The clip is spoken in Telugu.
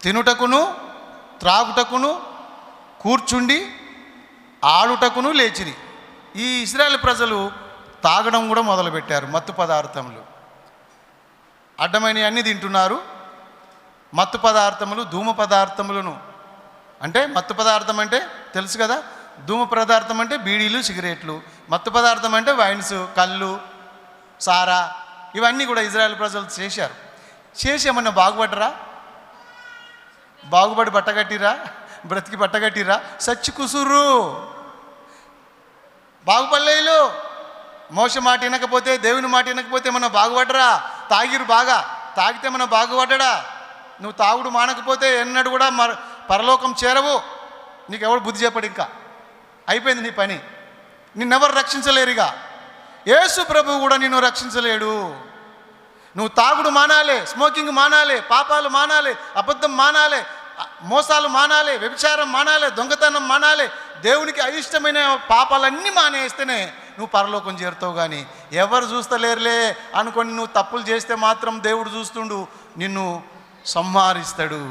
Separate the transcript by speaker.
Speaker 1: తినుటకును త్రాగుటకును కూర్చుండి ఆడుటకును లేచిరి. ఈ ఇశ్రాయేలు ప్రజలు తాగడం కూడా మొదలుపెట్టారు. మత్తు పదార్థములు అడ్డమైన అన్నీ తింటున్నారు. మత్తు పదార్థములు, ధూమ పదార్థములను, అంటే మత్తు పదార్థం అంటే తెలుసు కదా, ధూమ పదార్థం అంటే బీడీలు, సిగరెట్లు. మత్తు పదార్థం అంటే వైన్స్, కళ్ళు, సారా, ఇవన్నీ కూడా ఇజ్రాయెల్ ప్రజలు చేశారు. చేసి ఏమన్నా బాగుపడ్డరా? బాగుపడి బట్టగట్టిరా? బ్రతికి బట్టగట్టిరా? సచ్చి కుసురు. బాగుపడలేలు. మోస మాట వినకపోతే, దేవుని మాట వినకపోతే ఏమన్నా బాగుపడ్డరా? తాగిరు, బాగా తాగితే ఏమన్నా బాగుపడ్డా? నువ్వు తాగుడు మానకపోతే ఎన్నడూ కూడా పరలోకం చేరవు. నీకు ఎవడు బుద్ధి చెప్పడు. ఇంకా అయిపోయింది నీ పని. నిన్నెవరు రక్షించలేరుగా. యేసు ప్రభువు కూడా నిన్ను రక్షించలేడు. నువ్వు తాగుడు మానాలి, స్మోకింగ్ మానాలి, పాపాలు మానాలి, అబద్ధం మానాలి, మోసాలు మానాలి, వ్యభిచారం మానాలి, దొంగతనం మానాలి. దేవునికి అయిష్టమైన పాపాలన్నీ మానేస్తేనే నువ్వు పరలోకం చేరుతావు. కానీ ఎవరు చూస్తలేరులే అనుకొని నువ్వు తప్పులు చేస్తే మాత్రం దేవుడు చూస్తుండు, నిన్ను సంహరిస్తాడు.